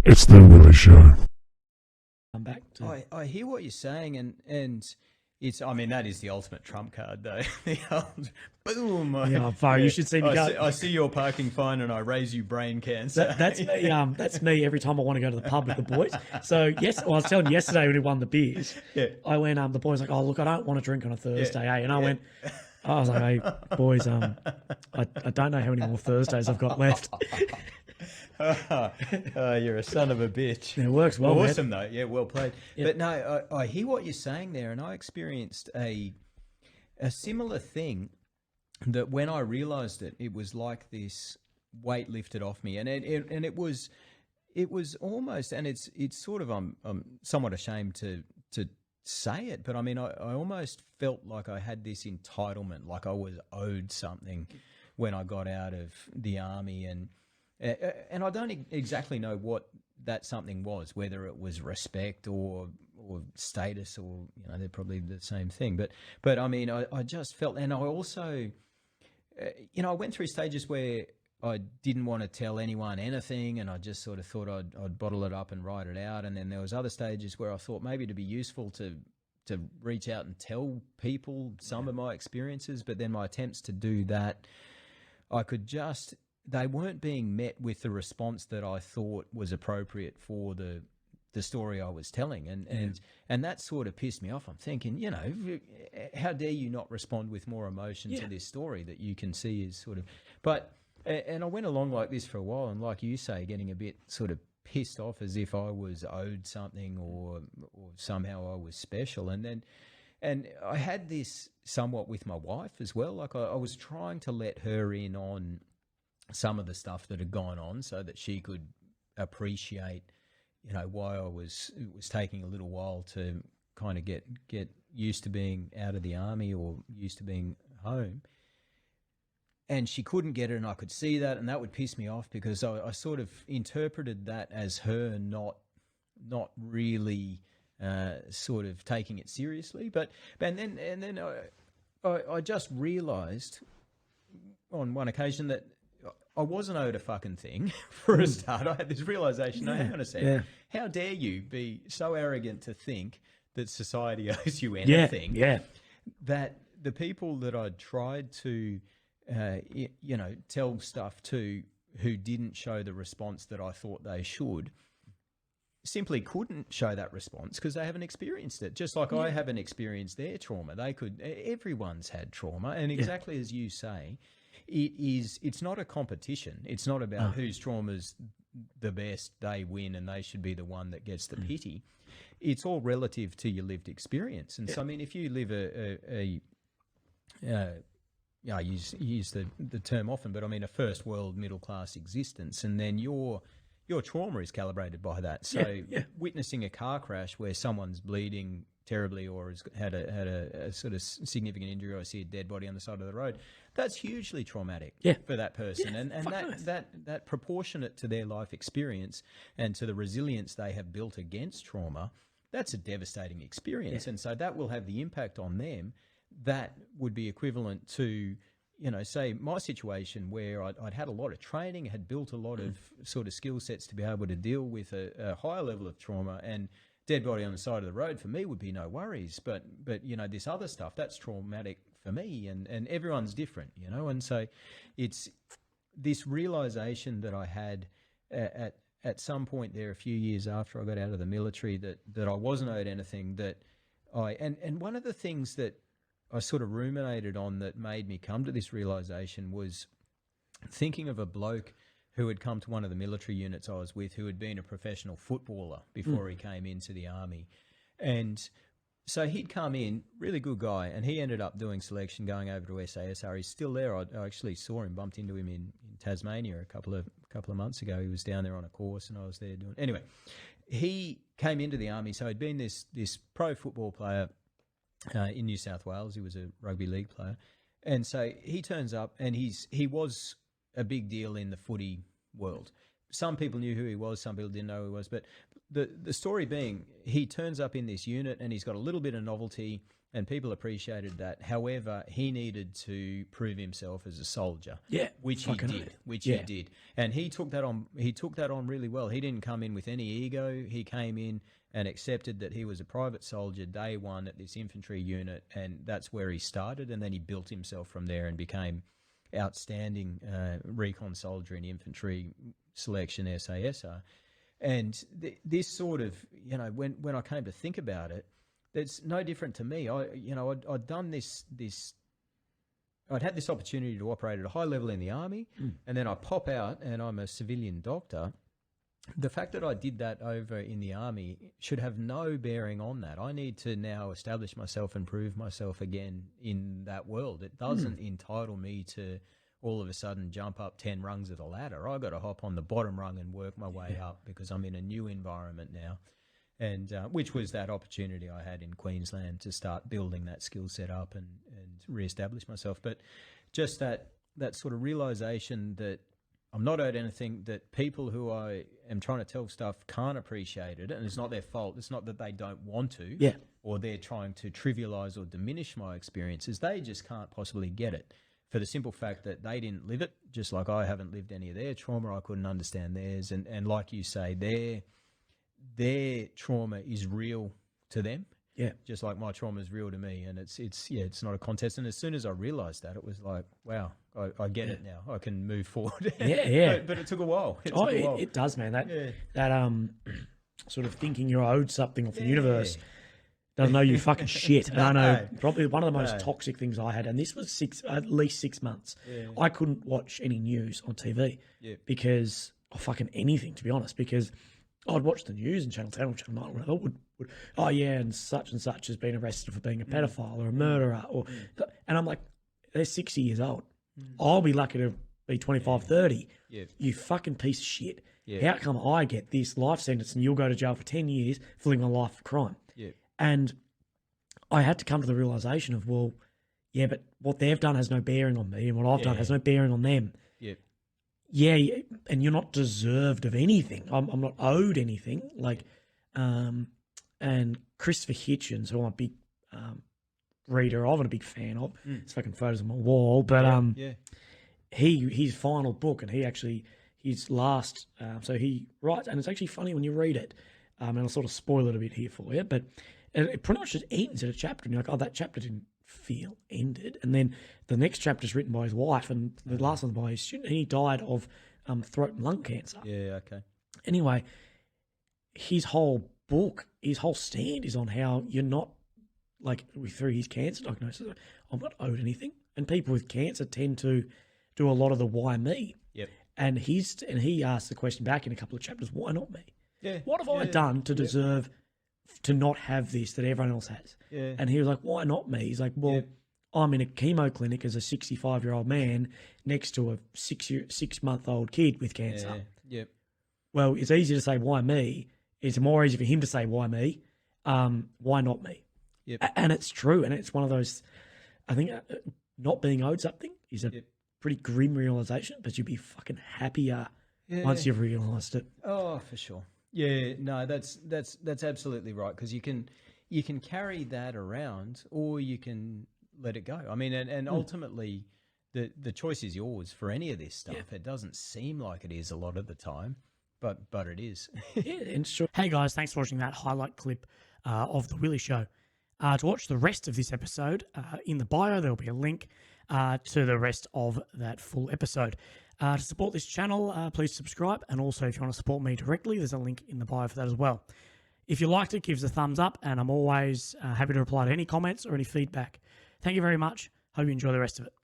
It's the Willy Show. Come back to. I hear what you're saying, and it's, I mean, that is the ultimate trump card, though. The old boom. Yeah, far. You should see me go. I see your parking fine, and I raise you brain cancer. That's me. That's me every time I want to go to the pub with the boys. So yes, well, I was telling you yesterday when we won the beers. Yeah. I went. The boys like, oh look, I don't want to drink on a Thursday, And I went. I was like, hey boys, I don't know how many more Thursdays I've got left. You're a son of a bitch. It works well. Awesome, though. Yeah, well played. Yeah. But no, I hear what you're saying there, and I experienced a similar thing. That when I realised it, it was like this weight lifted off me, and it was almost, and it's sort of I'm somewhat ashamed to say it, but I mean I almost felt like I had this entitlement, like I was owed something when I got out of the army, and I don't exactly know what that something was, whether it was respect or status, or they're probably the same thing, but I mean I just felt, and I also I went through stages where I didn't want to tell anyone anything, and I just sort of thought I'd bottle it up and write it out. And then there was other stages where I thought maybe it'd be useful to reach out and tell people some of my experiences. But then my attempts to do that, they weren't being met with the response that I thought was appropriate for the story I was telling, and that sort of pissed me off. I'm thinking, how dare you not respond with more emotion to this story that you can see is sort of, and I went along like this for a while, and like you say, getting a bit sort of pissed off as if I was owed something or somehow I was special. And I had this somewhat with my wife as well. Like I was trying to let her in on some of the stuff that had gone on so that she could appreciate, why it was taking a little while to kind of get used to being out of the army or used to being home. And she couldn't get it, and I could see that, and that would piss me off because I sort of interpreted that as her not really sort of taking it seriously. And then I just realised on one occasion that I wasn't owed a fucking thing for a start. I had this realisation, hang on a second, how dare you be so arrogant to think that society owes you anything? That the people that I'd tried to tell stuff to who didn't show the response that I thought they should, simply couldn't show that response because they haven't experienced it. Just like I haven't experienced their trauma. Everyone's had trauma, and exactly as you say, it's not a competition. It's not about whose trauma's the best, they win, and they should be the one that gets the pity. It's all relative to your lived experience. And so, I mean, if you live I use the term often, but I mean a first world middle class existence, and then your trauma is calibrated by that. So witnessing a car crash where someone's bleeding terribly or has had a sort of significant injury, or I see a dead body on the side of the road, that's hugely traumatic for that person. And that proportionate to their life experience and to the resilience they have built against trauma, that's a devastating experience. And so that will have the impact on them that would be equivalent to, say my situation where I'd had a lot of training, had built a lot of sort of skill sets to be able to deal with a higher level of trauma, and dead body on the side of the road for me would be no worries. But this other stuff, that's traumatic for me, and everyone's different, and so it's this realization that I had at some point there a few years after I got out of the military that I wasn't owed anything, and one of the things that I sort of ruminated on that made me come to this realization was thinking of a bloke who had come to one of the military units I was with, who had been a professional footballer before he came into the army. And so he'd come in, really good guy, and he ended up doing selection, going over to SASR. He's still there. I actually saw him, bumped into him in Tasmania a couple of months ago. He was down there on a course, and I was there doing. Anyway, he came into the army, so he'd been this pro football player in New South Wales. He was a rugby league player, and so he turns up, and he was a big deal in the footy world. Some people knew who he was, some people didn't know who he was, but the story being, he turns up in this unit and he's got a little bit of novelty, and people appreciated that. However, he needed to prove himself as a soldier. Yeah, which he did. He did, and he took that on. He took that on really well. He didn't come in with any ego. He came in and accepted that he was a private soldier day one at this infantry unit, and that's where he started. And then he built himself from there and became outstanding recon soldier in infantry selection SASR. And this sort of, when I came to think about it, it's no different to me. I'd done this. I'd had this opportunity to operate at a high level in the army, and then I pop out and I'm a civilian doctor. The fact that I did that over in the army should have no bearing on that. I need to now establish myself and prove myself again in that world. It doesn't entitle me to all of a sudden jump up 10 rungs of the ladder. I got to hop on the bottom rung and work my way up because I'm in a new environment now. And which was that opportunity I had in Queensland to start building that skill set up and reestablish myself. But just that sort of realization that I'm not owed anything, that people who I am trying to tell stuff can't appreciate it, and it's not their fault. It's not that they don't want to, or they're trying to trivialize or diminish my experiences. They just can't possibly get it for the simple fact that they didn't live it, just like I haven't lived any of their trauma. I couldn't understand theirs. And like you say, their trauma is real to them. Yeah. Just like my trauma is real to me. And it's not a contest. And as soon as I realized that, it was like, wow, I get it now. I can move forward. But it took a while. It does, man. That sort of thinking you're owed something off the universe doesn't know you fucking shit. And I know probably one of the most toxic things I had, and this was at least 6 months. I couldn't watch any news on TV because of fucking anything, to be honest, because I'd watch the news and Channel 10 or Channel 9 or whatever would, and such has been arrested for being a pedophile or a murderer. And I'm like, they're 60 years old. I'll be lucky to be 25, 30. You fucking piece of shit. How come I get this life sentence and you'll go to jail for 10 years for living a life of crime? And I had to come to the realization of, but what they've done has no bearing on me, and what I've done has no bearing on them. And you're not deserved of anything. I'm not owed anything. And Christopher Hitchens, who I'm a big reader of and a big fan of, his fucking photos on my wall. But his final book, and his last. So he writes, and it's actually funny when you read it. And I'll sort of spoil it a bit here for you, but it pretty much just ends at a chapter, and you're like, that chapter didn't feel ended. And then the next chapter is written by his wife, and the last one by his student, and he died of throat and lung cancer. Anyway, his whole book, his whole stand is on how you're not, through his cancer diagnosis, I'm not owed anything. And people with cancer tend to do a lot of the why me. And he asked the question back in a couple of chapters, why not me? What have I done to deserve to not have this that everyone else has? And he was like, why not me? He's like, I'm in a chemo clinic as a 65-year-old man next to a 6-month-old kid with cancer. Well, it's easy to say, why me? It's more easy for him to say, why me? Why not me? And it's true. And it's one of those, I think not being owed something is a pretty grim realization, but you'd be fucking happier once you've realized it. Oh, for sure. Yeah, no, that's absolutely right, because you can carry that around, or you can let it go. I mean, and ultimately, the choice is yours for any of this stuff. It doesn't seem like it is a lot of the time, but it is. It's true. Hey guys, thanks for watching that highlight clip of the Willy Show. To watch the rest of this episode, in the bio there'll be a link to the rest of that full episode. To support this channel, please subscribe. And also, if you want to support me directly, there's a link in the bio for that as well. If you liked it, give us a thumbs up. And I'm always happy to reply to any comments or any feedback. Thank you very much. Hope you enjoy the rest of it.